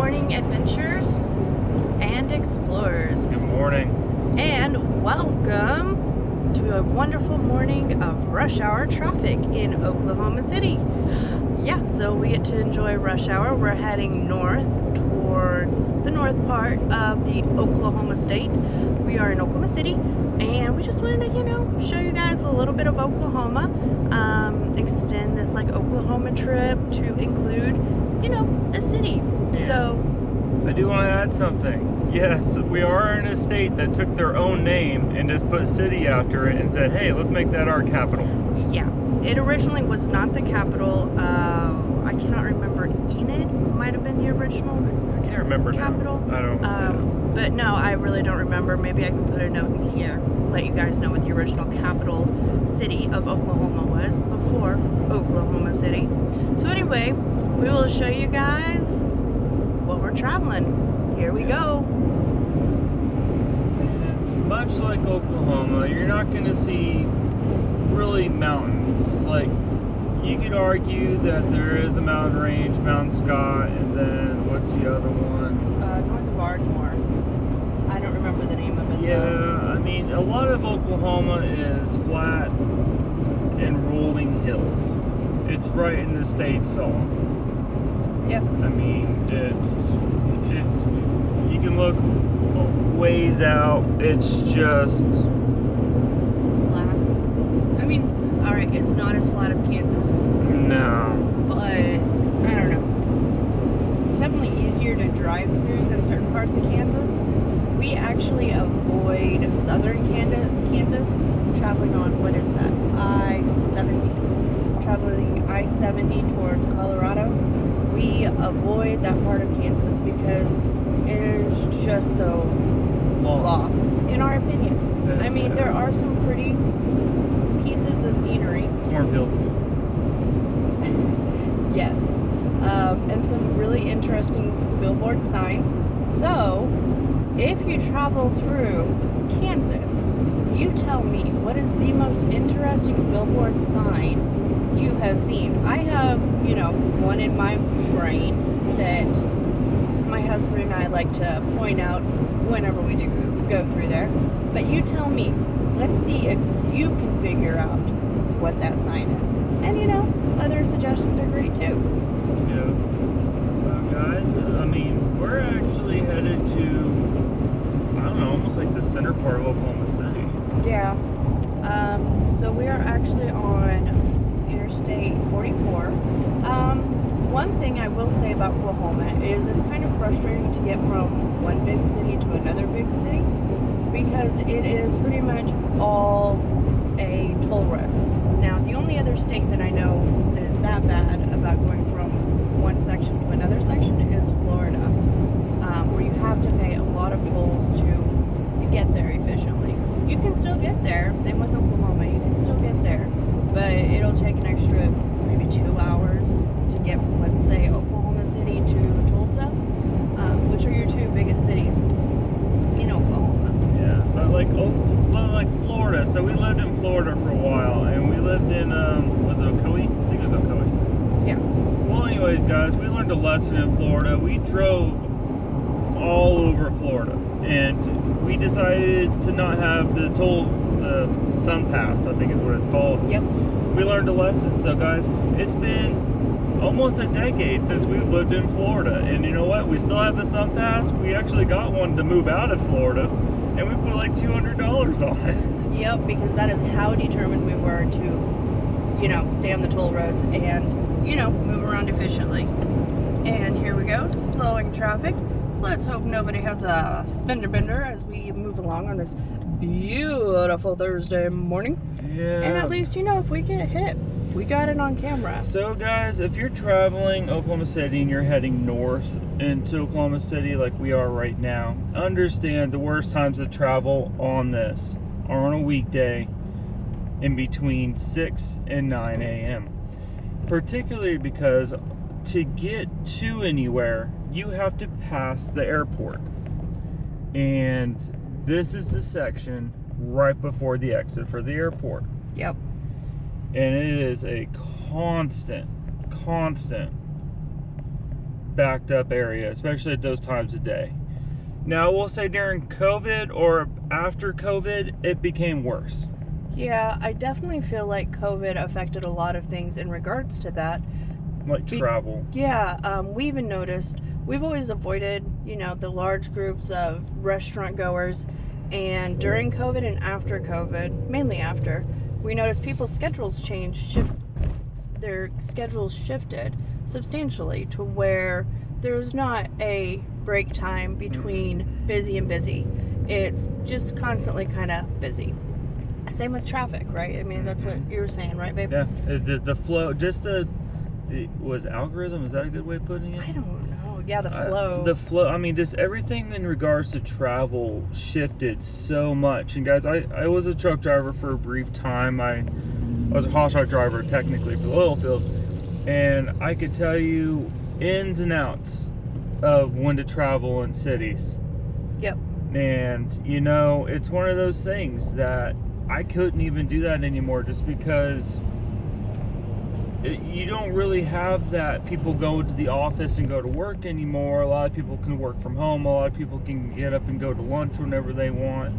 morning, adventurers and explorers. Good morning. And welcome to a wonderful morning of rush hour traffic in Oklahoma City. Yeah, so we get to enjoy rush hour. We're heading north towards the north part of the Oklahoma state. We are in Oklahoma City, and we just wanted to, show you guys a little bit of Oklahoma. Extend this Oklahoma trip to include, the city. Yeah. So I do want to add something. Yes, we are in a state that took their own name and just put city after it and said, hey, let's make that our capital. yeah, it originally was not the capital. I cannot remember. Enid might have been the original I can't remember capital. now. I don't. But no, I really don't remember. Maybe I can put a note in here, let you guys know what the original capital city of Oklahoma was before Oklahoma City. So anyway, we will show you guys what we're traveling. Here we go. And much like Oklahoma, you're not going to see really mountains. You could argue that there is a mountain range, Mount Scott, and then what's the other one? North of Ardmore. I don't remember the name of it Yeah, though. I mean, a lot of Oklahoma is flat and rolling hills. It's right in the state song. Yep. I mean, it's you can look ways out. It's just Flat. I mean, alright, it's not as flat as Kansas, no. but I don't know. It's definitely easier to drive through than certain parts of Kansas. We actually avoid southern Kansas, traveling on, what is that, I-70. Traveling I-70 towards Colorado. We avoid that part of Kansas because it is just so long, in our opinion. Yeah. I mean, there are some pretty pieces of scenery. Cornfields. Yes. And some really interesting billboard signs. So, if you travel through Kansas, you tell me, what is the most interesting billboard sign you have seen? I have, one in my brain that my husband and I like to point out whenever we do go through there. But you tell me, let's see if you can figure out what that sign is. And other suggestions are great too. Yeah. Guys, I mean, we're actually headed to, I don't know, almost like the center part of Oklahoma City. Yeah. So we are actually on Interstate 44. One thing I will say about Oklahoma is it's kind of frustrating to get from one big city to another big city because it is pretty much all a toll road. Now, the only other state that I know that is that bad about going from one section to another section is Florida, where you have to pay a lot of tolls to get there efficiently. You can still get there, same with Oklahoma, you can still get there, but it'll take an extra maybe 2 hours to get from, let's say, Oklahoma City to Tulsa, which are your two biggest cities in Oklahoma. Yeah, but like Florida. So we lived in Florida for a while, and we lived in was it Ocoee? I think it was Ocoee. Yeah. Well, anyways, guys, we learned a lesson in Florida. We drove all over Florida, and we decided to not have the Sun Pass, I think is what it's called. Yep. We learned a lesson. So, guys, it's been almost a decade since we've lived in Florida, and you know what? We still have the Sun Pass. We actually got one to move out of Florida, and we put like $200 on it. Yep, because that is how determined we were to, stay on the toll roads and, move around efficiently. And here we go, slowing traffic. Let's hope nobody has a fender bender as we move along on this beautiful Thursday morning. Yeah. And at least, if we get hit, we got it on camera. So, guys, if you're traveling Oklahoma City and you're heading north into Oklahoma City like we are right now, understand the worst times to travel on this are on a weekday in between 6 and 9 a.m. Particularly because to get to anywhere, you have to pass the airport. And this is the section right before the exit for the airport. Yep. And it is a constant backed up area, especially at those times of day. Now, I will say during COVID or after COVID, it became worse. Yeah, I definitely feel like COVID affected a lot of things in regards to that. Like travel. Yeah, we even noticed, we've always avoided, the large groups of restaurant goers. And during COVID and after COVID, mainly after, we noticed people's schedules their schedules shifted substantially to where there's not a break time between busy and busy. It's just constantly kind of busy. Same with traffic, right? I mean, that's what you were saying, right, babe? Yeah, the flow, was algorithm, is that a good way of putting it? I don't know. Yeah, the flow. The flow, I mean, just everything in regards to travel shifted so much. And guys, I was a truck driver for a brief time. I was a haul truck driver technically for the oil field. And I could tell you ins and outs of when to travel in cities. Yep. And, it's one of those things that I couldn't even do that anymore just because you don't really have that people go to the office and go to work anymore. A lot of people can work from home. A lot of people can get up and go to lunch whenever they want.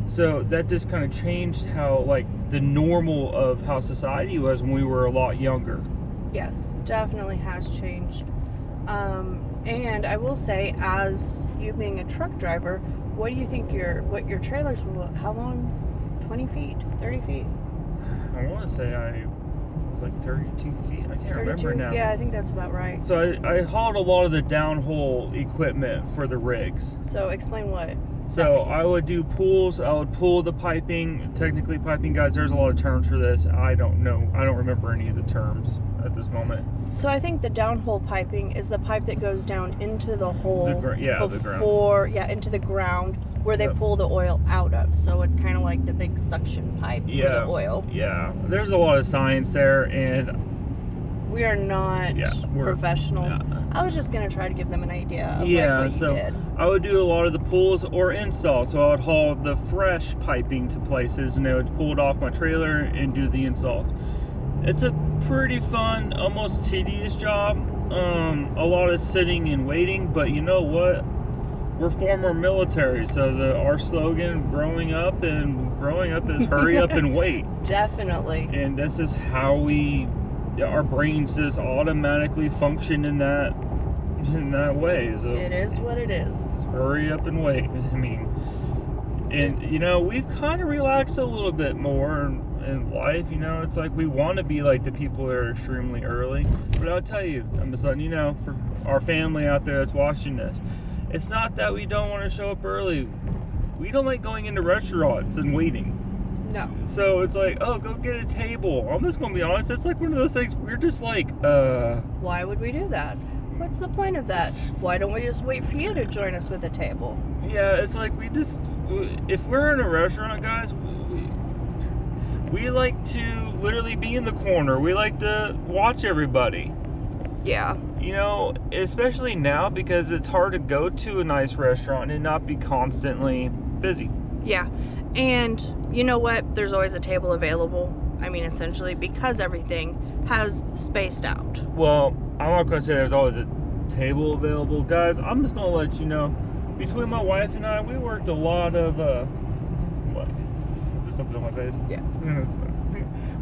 So that just kind of changed how, the normal of how society was when we were a lot younger. Yes, definitely has changed. And I will say, as you being a truck driver, what do you think what your trailers will, how long? 20 feet? 30 feet? I want to say I was like 32 feet. I can't remember now. Yeah, I think that's about right. So I hauled a lot of the downhole equipment for the rigs. So explain what. So I would do pulls. I would pull the piping. Technically, piping, guys, there's a lot of terms for this. I don't know. I don't remember any of the terms at this moment. So I think the downhole piping is the pipe that goes down into the hole the ground. Into the ground where they pull the oil out of. So it's kind of like the big suction pipe for the oil. Yeah, there's a lot of science there, and we are not professionals. Yeah. I was just gonna try to give them an idea of what you did. I would do a lot of the pulls or installs. So I would haul the fresh piping to places, and I would pull it off my trailer and do the installs. It's a pretty fun, almost tedious job. A lot of sitting and waiting, but you know what? We're former military, so our slogan growing up is hurry up and wait. Definitely. And this is how our brains just automatically function in that way. So it is what it is. Hurry up and wait. I mean, and we've kind of relaxed a little bit more in life. It's like we want to be like the people that are extremely early. But I'll tell you, I'm just letting you know, for our family out there that's watching this, it's not that we don't want to show up early. We don't like going into restaurants and waiting. No. So it's like, oh, go get a table. I'm just going to be honest. It's like one of those things we're just like, why would we do that? What's the point of that? Why don't we just wait for you to join us with a table? Yeah, it's like if we're in a restaurant, guys, we like to literally be in the corner. We like to watch everybody. Yeah. Especially now, because it's hard to go to a nice restaurant and not be constantly busy. Yeah. And you know what? There's always a table available. I mean, essentially, because everything has spaced out. Well, I'm not going to say there's always a table available. Guys, I'm just going to let you know, between my wife and I, we worked a lot of, what? Is there something on my face? Yeah.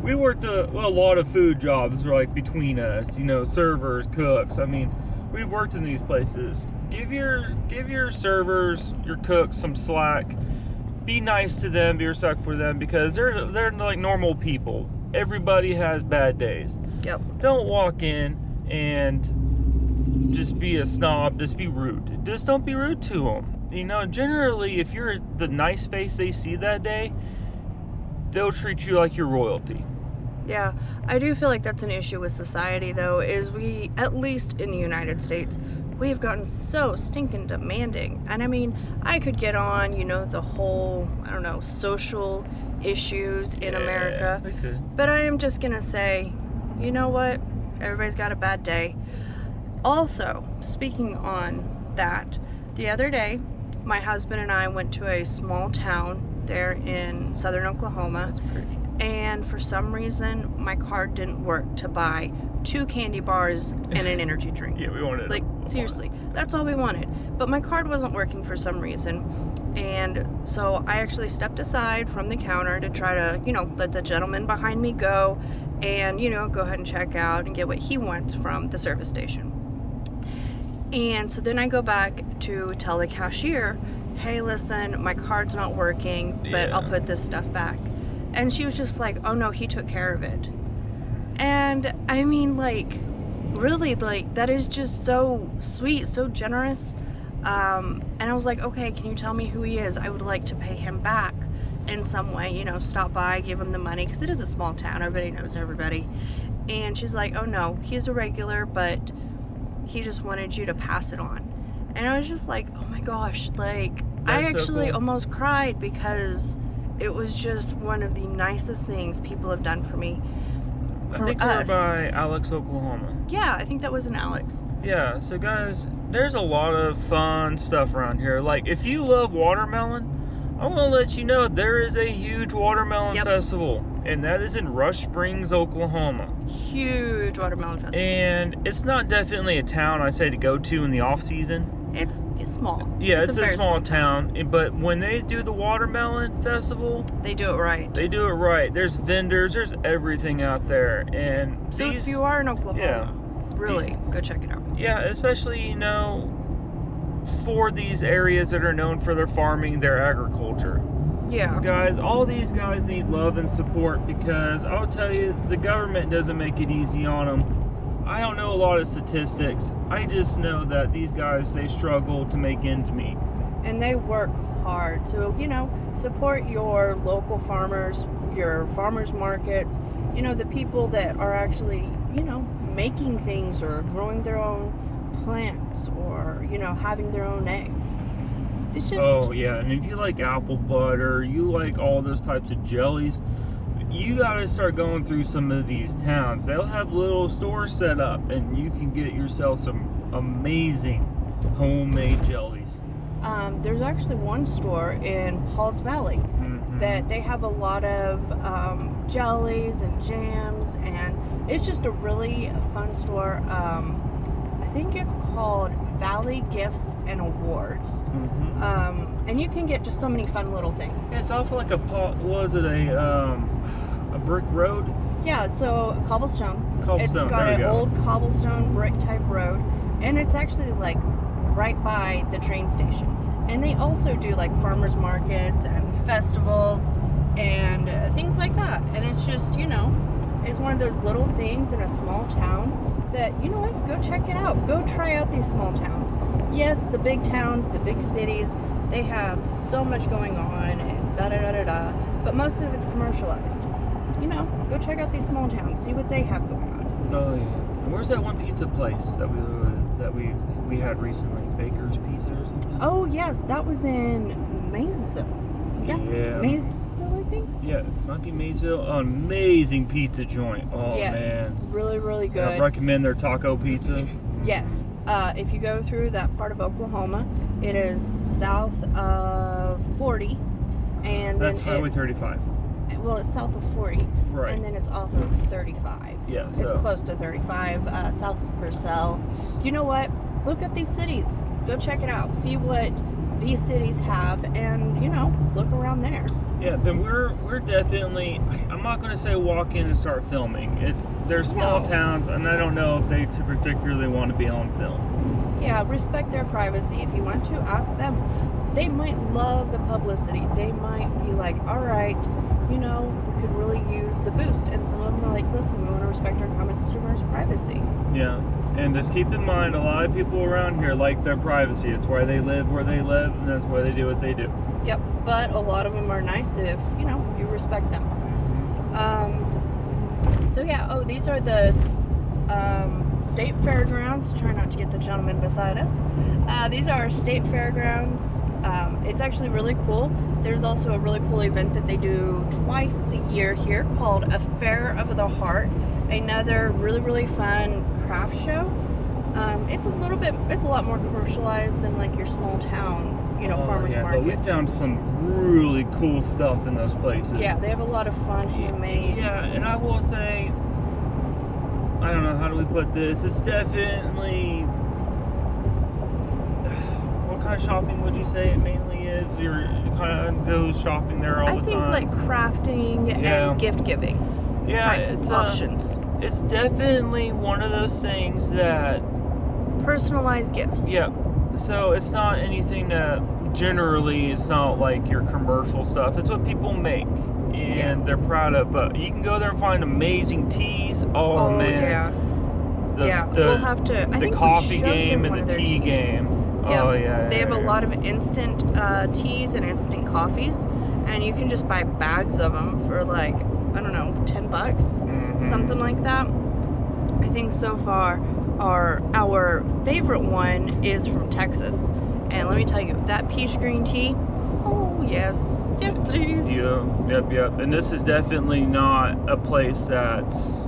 We worked a lot of food jobs, between us, servers, cooks. I mean, we've worked in these places. Give your servers, your cooks some slack. Be nice to them, be respectful for them, because they're like normal people. Everybody has bad days. Yep. Don't walk in and just be a snob, just be rude. Just don't be rude to them. Generally, if you're the nice face they see that day, they'll treat you like you're royalty. Yeah, I do feel like that's an issue with society, though, is we, at least in the United States, we have gotten so stinking demanding. And I mean, I could get on, the whole, social issues in America. I could. But I am just gonna say, you know what? Everybody's got a bad day. Also, speaking on that, the other day, my husband and I went to a small town there in southern Oklahoma. That's pretty. And for some reason, my card didn't work to buy 2 candy bars and an energy drink. Yeah, we wanted Like, seriously, that's all we wanted. But my card wasn't working for some reason. And so I actually stepped aside from the counter to try to, let the gentleman behind me go and, go ahead and check out and get what he wants from the service station. And so then I go back to tell the cashier, hey, listen, my card's not working, but I'll put this stuff back. And she was just like, oh no, he took care of it. And I mean, like, really, like, that is just so sweet, so generous. And I was like, okay, can you tell me who he is? I would like to pay him back in some way, stop by, give him the money, because it is a small town, everybody knows everybody. And she's like, oh no, he's a regular, but he just wanted you to pass it on. And I was just like, oh my gosh, like, I actually almost cried, because it was just one of the nicest things people have done for me. I think we were by Alex, Oklahoma. Yeah, I think that was in Alex. Yeah, so guys, there's a lot of fun stuff around here. Like, if you love watermelon, I want to let you know there is a huge watermelon festival, and that is in Rush Springs, Oklahoma. Huge watermelon festival. And it's not definitely a town I say to go to in the off season. It's small. Yeah, it's a small town. But when they do the watermelon festival, they do it right. They do it right. There's vendors, there's everything out there. And so if you are in Oklahoma, really, go check it out. Yeah, especially, for these areas that are known for their farming, their agriculture. Yeah. Guys, all these guys need love and support, because I'll tell you, the government doesn't make it easy on them. I don't know a lot of statistics. I just know that these guys, they struggle to make ends meet. And they work hard. So, support your local farmers, your farmers markets, the people that are actually, making things or growing their own plants or, having their own eggs. It's just... Oh, yeah. And if you like apple butter, you like all those types of jellies, you got to start going through some of these towns. They'll have little stores set up, and you can get yourself some amazing homemade jellies. There's actually one store in Pauls Valley that they have a lot of jellies and jams, and it's just a really fun store. I think it's called Valley Gifts and Awards. And you can get just so many fun little things. Yeah, it's also like a brick road? Yeah, so cobblestone. It's Cobblestone, got there we an go. old cobblestone brick type road, and it's actually like right by the train station. And they also do like farmers markets and festivals and things like that. And it's just, it's one of those little things in a small town that, go check it out. Go try out these small towns. Yes, the big towns, the big cities, they have so much going on and da-da-da-da-da, but most of it's commercialized. Go check out these small towns, see what they have going on. Oh, yeah. And where's that one pizza place that we had recently? Baker's Pizza or something? Oh, yes, that was in Maysville. Yeah. Maysville, I think? Yeah, it might be Maysville. Amazing pizza joint. Oh, yes, man. Really, really good. I recommend their taco pizza. Yes. If you go through that part of Oklahoma, it is south of 40. And That's then Highway 35. Well, it's south of 40. Right. And then it's off of 35. Yeah, so. It's close to 35, south of Purcell. You know what? Look up these cities. Go check it out. See what these cities have, and, look around there. Yeah, then we're definitely, I'm not going to say walk in and start filming. They're small towns, and I don't know if they particularly want to be on film. Yeah, respect their privacy. If you want to, ask them. They might love the publicity. They might be like, all right, we could really use the boost. And some of them are like, listen, we want to respect our customers' privacy. Yeah, and just keep in mind, a lot of people around here like their privacy. It's why they live where they live, and that's why they do what they do. Yep, but a lot of them are nice if, you respect them. So yeah, these are the state fairgrounds. Try not to get the gentleman beside us. These are state fairgrounds. It's actually really cool. There's also a really cool event that they do twice a year here called a Fair of the Heart. Another really, really fun craft show. It's a lot more commercialized than like your small town, farmers markets. But we found some really cool stuff in those places. Yeah, they have a lot of fun handmade. Yeah, and I will say, I don't know, how do we put this? It's definitely, what kind of shopping would you say it mainly is? You're kind of goes shopping there all the time. I think like crafting and gift giving. Yeah, type it's options. It's definitely one of those things that personalized gifts. Yeah. So it's not anything that generally, it's not like your commercial stuff. It's what people make and they're proud of. But you can go there and find amazing teas. Oh man. Yeah. We'll have to. I think the coffee game and the tea game. Yep. Oh yeah. They have a lot of instant teas and instant coffees, and you can just buy bags of them for like, I don't know, $10, something like that. I think so far our favorite one is from Texas, and let me tell you, that peach green tea, oh yes please. Yep. And this is definitely not a place that's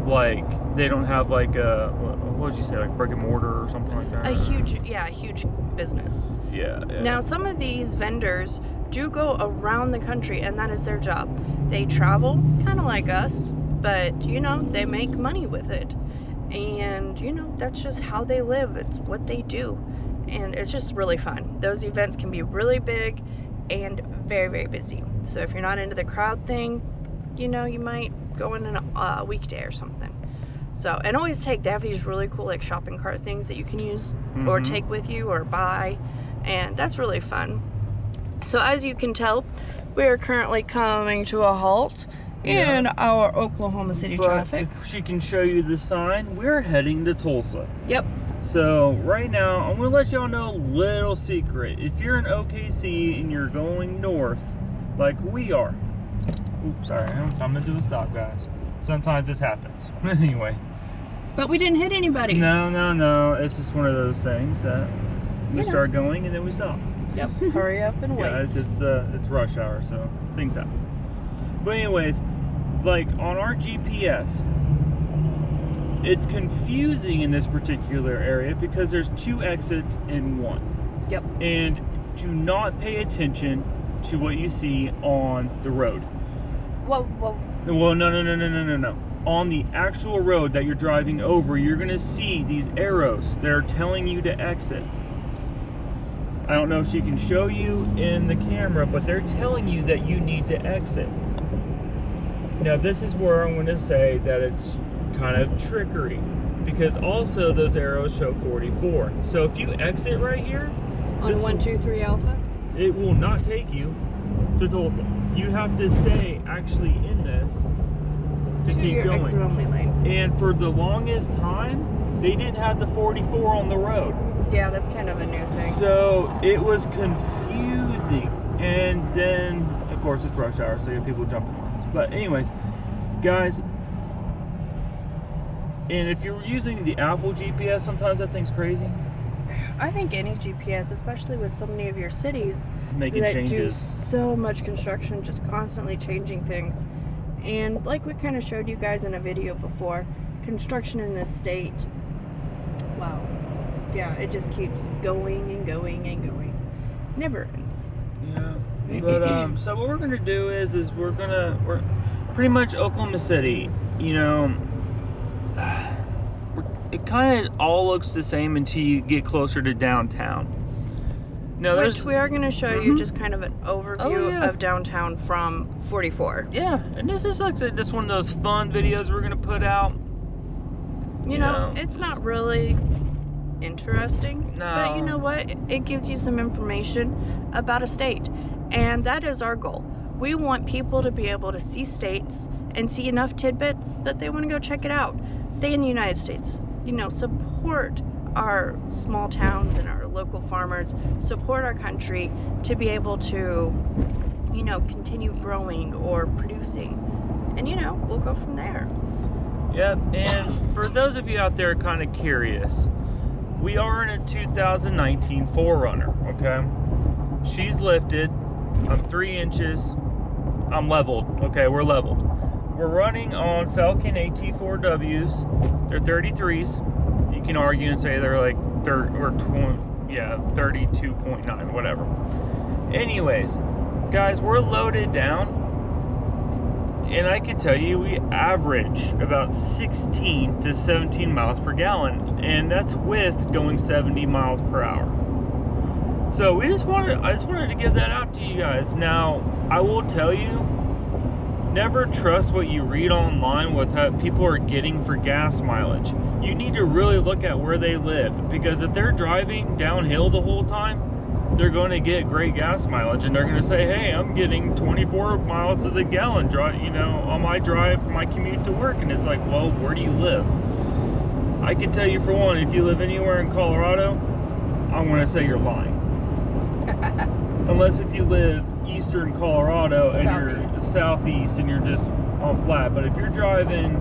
like, they don't have like a, what would you say, like brick and mortar or something like that? A huge business. Yeah. Now some of these vendors do go around the country, and that is their job. They travel kind of like us, but you know, they make money with it, and you know, that's just how they live. It's what they do, and it's just really fun. Those events can be really big and very, very busy. So if you're not into the crowd thing, you know, you might go in a weekday or something. So, and always they have these really cool like shopping cart things that you can use or take with you or buy, and that's really fun. So as you can tell, we are currently coming to a halt in our Oklahoma City traffic. If she can show you the sign, we're heading to Tulsa. Yep. So right now, I'm gonna let y'all know a little secret. If you're in OKC and you're going north, like we are. Oops, sorry, I'm gonna do a stop, guys. Sometimes this happens. Anyway. But we didn't hit anybody. No. It's just one of those things that we start going and then we stop. Yep. Hurry up and wait. Yeah, it's rush hour, so things happen. But anyways, like on our GPS, it's confusing in this particular area because there's 2 exits in one. Yep. And do not pay attention to what you see on the road. Well, no. On the actual road that you're driving over, you're gonna see these arrows that are telling you to exit. I don't know if she can show you in the camera, but they're telling you that you need to exit. Now this is where I'm going to say that it's kind of trickery, because also those arrows show 44. So if you exit right here on 123 Alpha, it will not take you to Tulsa. You have to stay actually in this to keep going. Exit only lane. And for the longest time, they didn't have the 44 on the road. Yeah, that's kind of a new thing. So it was confusing, and then of course it's rush hour, so you have people jumping lines. But anyways, guys, and if you're using the Apple GPS, sometimes that thing's crazy. I think any GPS, especially with so many of your cities making that changes, do so much construction, just constantly changing things. And like we kind of showed you guys in a video before, construction in this state, wow. Yeah, it just keeps going and going and going. Never ends. Yeah. But so what we're gonna do is we're pretty much Oklahoma City, you know, it kind of all looks the same until you get closer to downtown. Now, which we are going to show you just kind of an overview of downtown from 44. Yeah, and this is like just one of those fun videos we're going to put out. You know, it's not really interesting, but you know what? It gives you some information about a state, and that is our goal. We want people to be able to see states and see enough tidbits that they want to go check it out. Stay in the United States. You know, support our small towns and our local farmers, support our country to be able to, you know, continue growing or producing, and you know, we'll go from there. Yep. And for those of you out there kind of curious, we are in a 2019 4Runner. Okay, she's lifted, I'm 3 inches, I'm leveled. Okay, we're leveled. We're running on Falcon AT4Ws. They're 33s. You can argue and say they're like 32.9, whatever. Anyways, guys, we're loaded down. And I can tell you, we average about 16 to 17 miles per gallon, and that's with going 70 miles per hour. So I just wanted to give that out to you guys. Now, I will tell you, never trust what you read online with how people are getting for gas mileage. You need to really look at where they live, because if they're driving downhill the whole time, they're going to get great gas mileage, and they're going to say, hey, I'm getting 24 miles to the gallon on my drive for my commute to work. And it's like, well, where do you live? I can tell you, for one, if you live anywhere in Colorado, I'm going to say you're lying. Unless if you live eastern Colorado and you're southeast and you're just on flat. But if you're driving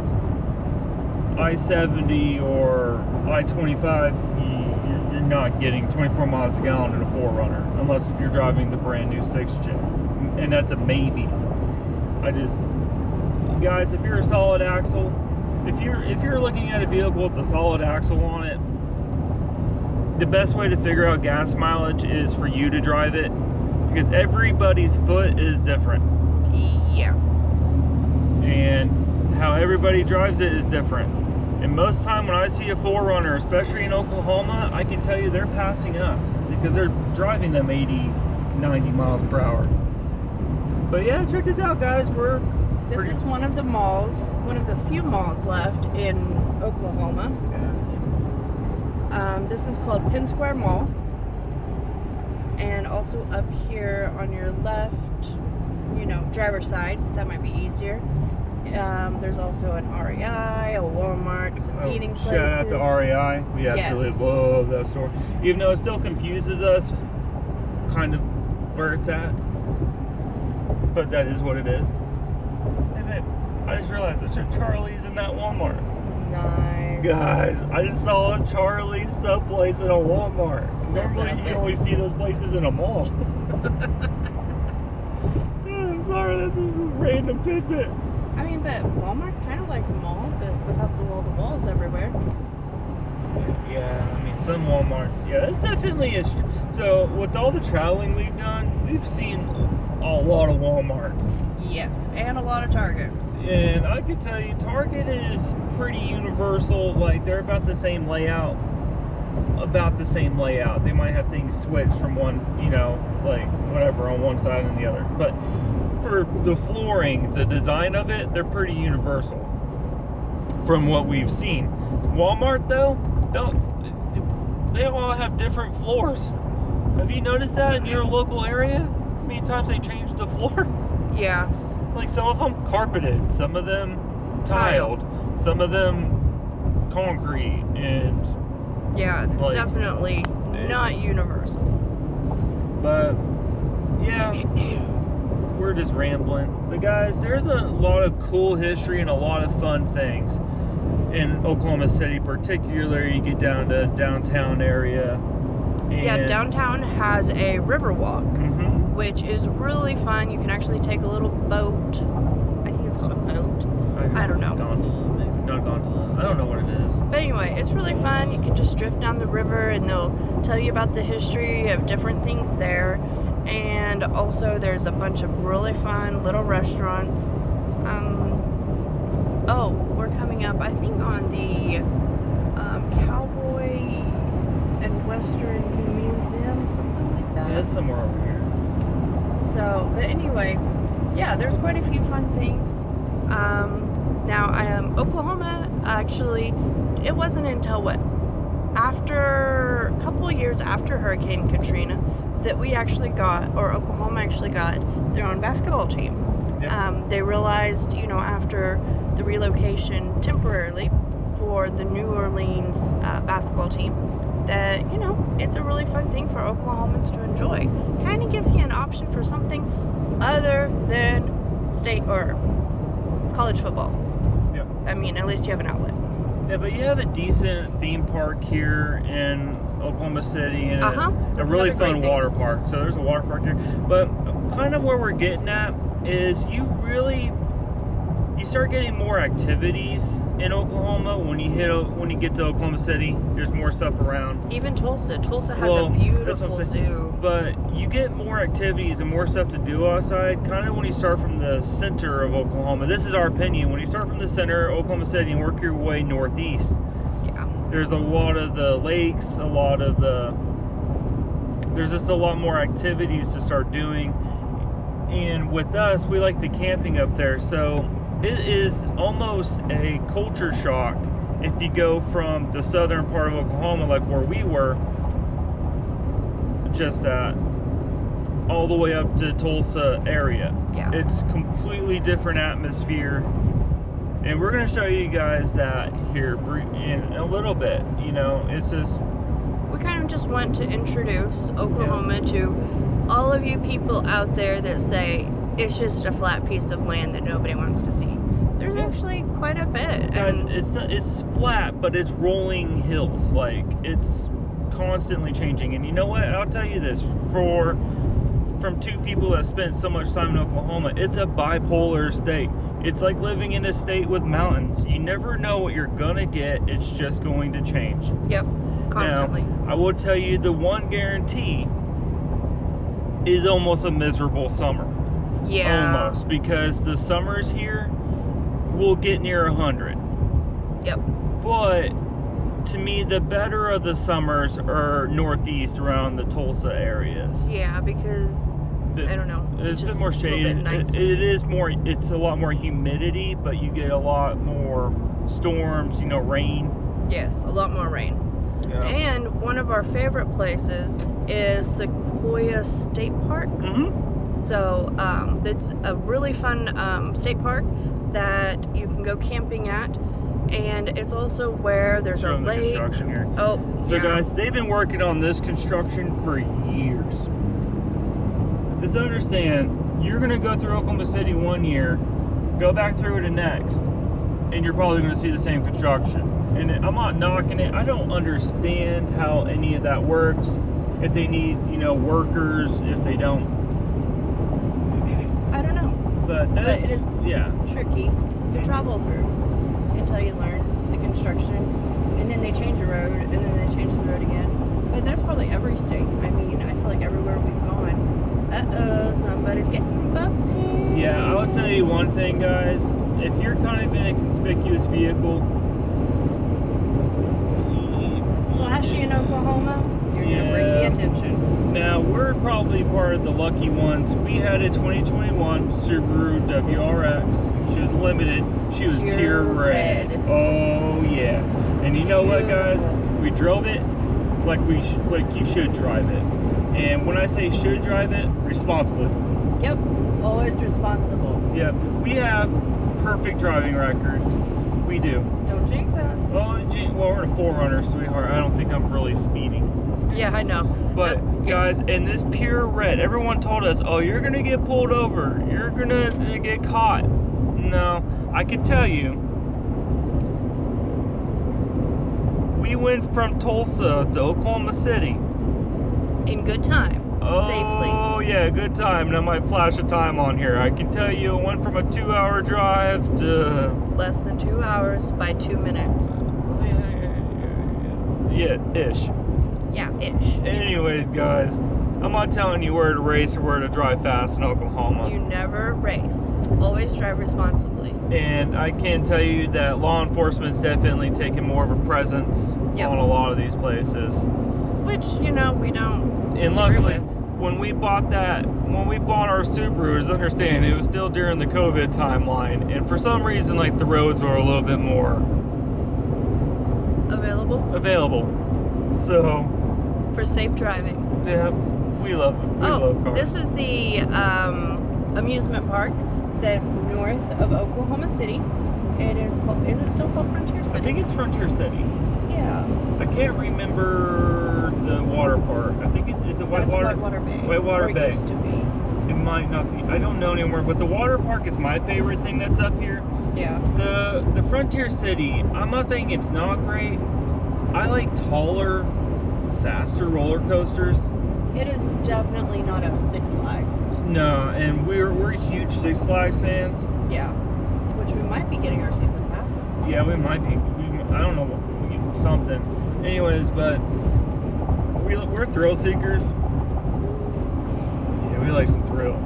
I-70 or I-25, you're not getting 24 miles a gallon in a 4Runner, unless if you're driving the brand new 6th gen, and that's a maybe. Guys, if you're a solid axle, if you're looking at a vehicle with a solid axle on it, the best way to figure out gas mileage is for you to drive it, because everybody's foot is different. Yeah. And how everybody drives it is different. And most time when I see a 4Runner, especially in Oklahoma, I can tell you they're passing us because they're driving them 80, 90 miles per hour. But yeah, check this out, guys. This is one of the malls, one of the few malls left in Oklahoma. This is called Penn Square Mall. And also up here on your left, driver's side, that might be easier. There's also an REI, a Walmart, some eating places. Shout out to REI. We absolutely love that store. Even though it still confuses us kind of where it's at. But that is what it is. Hey babe, I just realized there's a Charlie's in that Walmart. Nice. Guys, I just saw a Charlie's sub place in a Walmart. Normally you only see those places in a mall. I'm sorry, this is a random tidbit. I mean, but Walmart's kind of like a mall, but without all the walls everywhere. Yeah, I mean, some Walmarts. Yeah, this definitely is. So, with all the traveling we've done, we've seen a lot of Walmarts. Yes, and a lot of Targets. And I could tell you, Target is pretty universal. Like, they're about the same layout. They might have things switched from one, like, whatever, on one side and the other. But for the flooring, the design of it, they're pretty universal from what we've seen. Walmart, though, they all have different floors. Have you noticed that in your local area? How many times they changed the floor? Yeah. Like, some of them carpeted, some of them tiled, some of them concrete, and yeah, like, definitely not universal. But yeah, we're just rambling. But guys, there's a lot of cool history and a lot of fun things in Oklahoma City, particularly you get down to downtown area. Yeah, downtown has a river walk, which is really fun. You can actually take a little boat. I think it's called a boat. I don't know. Gondola, maybe. Not gondola. I don't know what it is. But anyway, it's really fun. You can just drift down the river and they'll tell you about the history of different things there. And also there's a bunch of really fun little restaurants. We're coming up, I think, on the Cowboy and Western Museum, something like that. Yeah, it's somewhere over here. So, but anyway, yeah, there's quite a few fun things. Now, Oklahoma, actually, it wasn't until a couple of years after Hurricane Katrina that we actually got, or Oklahoma actually got, their own basketball team. Yep. They realized, after the relocation temporarily for the New Orleans basketball team, that, it's a really fun thing for Oklahomans to enjoy. Kind of gives you an option for something other than state or college football. Yep. I mean, at least you have an outlet. Yeah, but you have a decent theme park here in Oklahoma City and a really fun water park. So there's a water park here. But kind of where we're getting at is you really you start getting more activities in Oklahoma when you get to Oklahoma City. There's more stuff around. Even Tulsa. Tulsa has a beautiful zoo. But you get more activities and more stuff to do outside kind of when you start from the center of Oklahoma. This is our opinion. When you start from the center of Oklahoma City and work your way northeast, there's a lot of the lakes, there's just a lot more activities to start doing. And with us, we like the camping up there, so it is almost a culture shock if you go from the southern part of Oklahoma, like where we were just at, all the way up to Tulsa area. Yeah. It's completely different atmosphere. And we're going to show you guys that here in a little bit. You know, it's just... We kind of just want to introduce Oklahoma to all of you people out there that say it's just a flat piece of land that nobody wants to see. There's actually quite a bit. Guys, it's flat, but it's rolling hills. Like, it's constantly changing. And you know what? I'll tell you this. From two people that spent so much time in Oklahoma, it's a bipolar state. It's like living in a state with mountains. You never know what you're gonna get. It's just going to change. Yep, constantly. Now, I will tell you the one guarantee is almost a miserable summer. Yeah. Almost, because the summers here will get near 100. Yep. But to me, the better of the summers are northeast around the Tulsa areas. Yeah, because I don't know. It's a bit just more shaded. It is more. It's a lot more humidity, but you get a lot more storms. You know, rain. Yes, a lot more rain. Yeah. And one of our favorite places is Sequoia State Park. Mm-hmm. So it's a really fun state park that you can go camping at. And it's also where there's a lake. The construction here. Oh, so guys, they've been working on this construction for years. Just understand, you're gonna go through Oklahoma City one year, go back through it the next, and you're probably gonna see the same construction. And I'm not knocking it. I don't understand how any of that works. If they need, you know, workers, if they don't. I don't know. But it is tricky to Mm-hmm. travel through until you learn the construction, and then they change the road, and then they change the road again. But that's probably every state. I mean, I feel like everywhere we've gone, somebody's getting busted. Yeah, I would tell you one thing, guys. If you're kind of in a conspicuous vehicle, flashy in Oklahoma, you're gonna bring the attention. Now, we're probably part of the lucky ones. We had a 2021 Subaru WRX. She was limited. She was pure red. Oh yeah. And you know what, guys? We drove it like you should drive it. And when I say should drive it, responsibly. Yep. Always responsible. Yep. We have perfect driving records. We do. Don't jinx us. Well, we're in a 4Runner, sweetheart. I don't think I'm really speeding. Yeah, I know. But guys, in this pure red, everyone told us, oh, you're gonna get pulled over, you're gonna get caught. No, I can tell you, we went from Tulsa to Oklahoma City in good time. Safely. Oh yeah, good time. And I might flash a time on here. I can tell you, it went from a 2-hour drive to less than 2 hours by 2 minutes. Yeah, ish. Yeah, ish. Anyways, guys, I'm not telling you where to race or where to drive fast in Oklahoma. You never race. Always drive responsibly. And I can tell you that law enforcement's definitely taking more of a presence on a lot of these places. Which, you know, we don't. And luckily, when we bought our Subaru, just understand, it was still during the COVID timeline. And for some reason, like, the roads were a little bit more available. So, for safe driving. Yeah, we love love cars. This is the amusement park that's north of Oklahoma City. It is called. Is it still called Frontier City? I think it's Frontier City. Yeah. I can't remember the water park. I think is it Whitewater? Whitewater Bay. Whitewater Bay. It used to be. It might not be. I don't know anymore. But the water park is my favorite thing that's up here. Yeah. The Frontier City. I'm not saying it's not great. I like taller, faster roller coasters. It is definitely not a Six Flags. No, and we're huge Six Flags fans. Yeah. Which we might be getting our season passes. Yeah, we might be. I don't know, something. Anyways, but we're thrill seekers. Yeah, we like some thrill.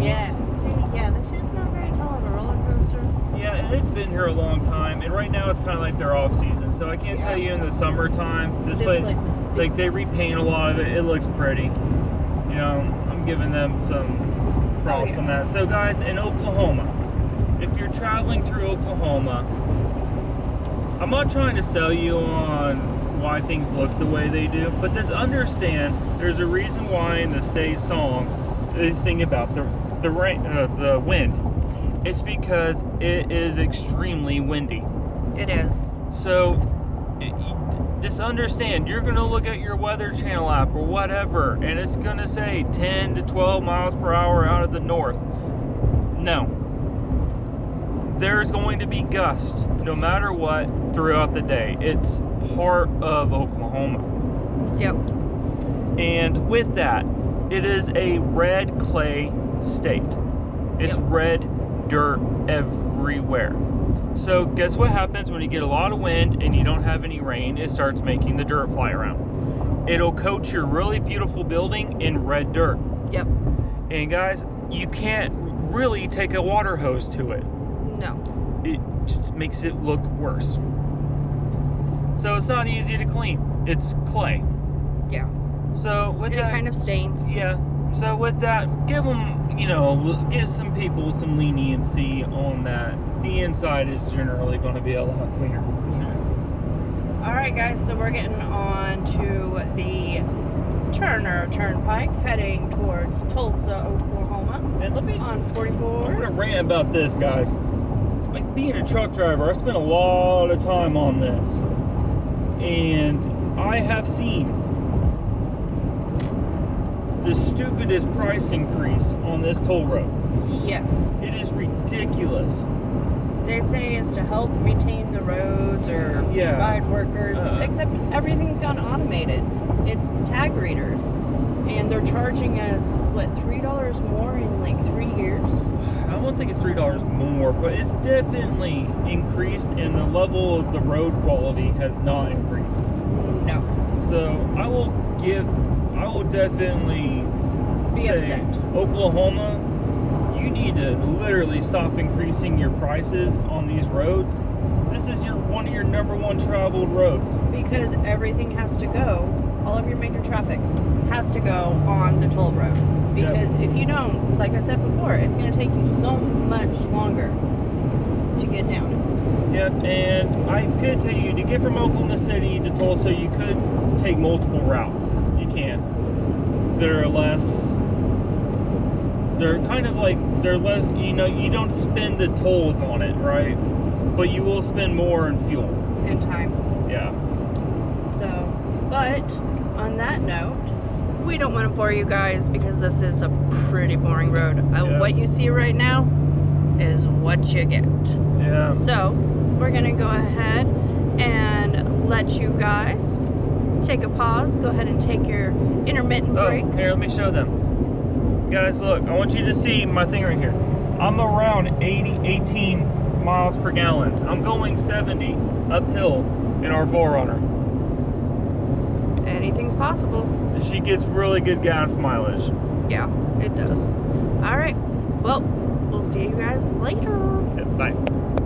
Yeah. See, yeah, this is not very tall of a roller coaster. Yeah, and it's been here a long time, and right now it's kind of like their off season. So I can't tell you in the summertime, this place is like they repaint a lot of it. It looks pretty. You know, I'm giving them some props on that. So guys, in Oklahoma, if you're traveling through Oklahoma, I'm not trying to sell you on why things look the way they do, but just understand there's a reason why in the state song they sing about the rain, the wind. It's because it is extremely windy. It is. So just understand, you're going to look at your Weather Channel app or whatever, and it's going to say 10 to 12 miles per hour out of the north. No. There's going to be gusts no matter what throughout the day. It's part of Oklahoma. Yep. And with that, it is a red clay state. It's red dirt everywhere. So guess what happens when you get a lot of wind and you don't have any rain? It starts making the dirt fly around. It'll coat your really beautiful building in red dirt. Yep. And guys, you can't really take a water hose to it. No. It just makes it look worse. So it's not easy to clean. It's clay. Yeah. So with and that, it kind of stains. yeah. So with that, give them, give some people some leniency on that. The inside is generally going to be a lot cleaner. Yes. All right, guys. So we're getting on to the Turner Turnpike, heading towards Tulsa, Oklahoma. And on 44. I'm going to rant about this, guys. Like being a truck driver, I spent a lot of time on this, and I have seen the stupidest price increase on this toll road. Yes. It is ridiculous. They say it's to help maintain the roads or provide workers, except everything's gone automated. It's tag readers, and they're charging us, what, $3 more in like 3 years? I don't think it's $3 more, but it's definitely increased, and the level of the road quality has not increased. No. So I will definitely say, upset. Oklahoma, you need to literally stop increasing your prices on these roads. This is one of your number one traveled roads. Because everything has to go, all of your major traffic has to go on the toll road. Because if you don't, like I said before, it's going to take you so much longer to get down. Yep, and I could tell you, to get from Oklahoma City to Tulsa, you could take multiple routes. You can. They're less, you don't spend the tolls on it, right? But you will spend more in fuel. And time. Yeah. So, but on that note, we don't want to bore you guys because this is a pretty boring road. What you see right now is what you get. Yeah. So, we're going to go ahead and let you guys take a pause. Go ahead and take your intermittent break. Here, let me show them. Guys, look, I want you to see my thing right here. I'm around 18 miles per gallon. I'm going 70 uphill in our 4Runner. Anything's possible. She gets really good gas mileage. Yeah, it does. All right. Well, we'll see you guys later. Yeah, bye.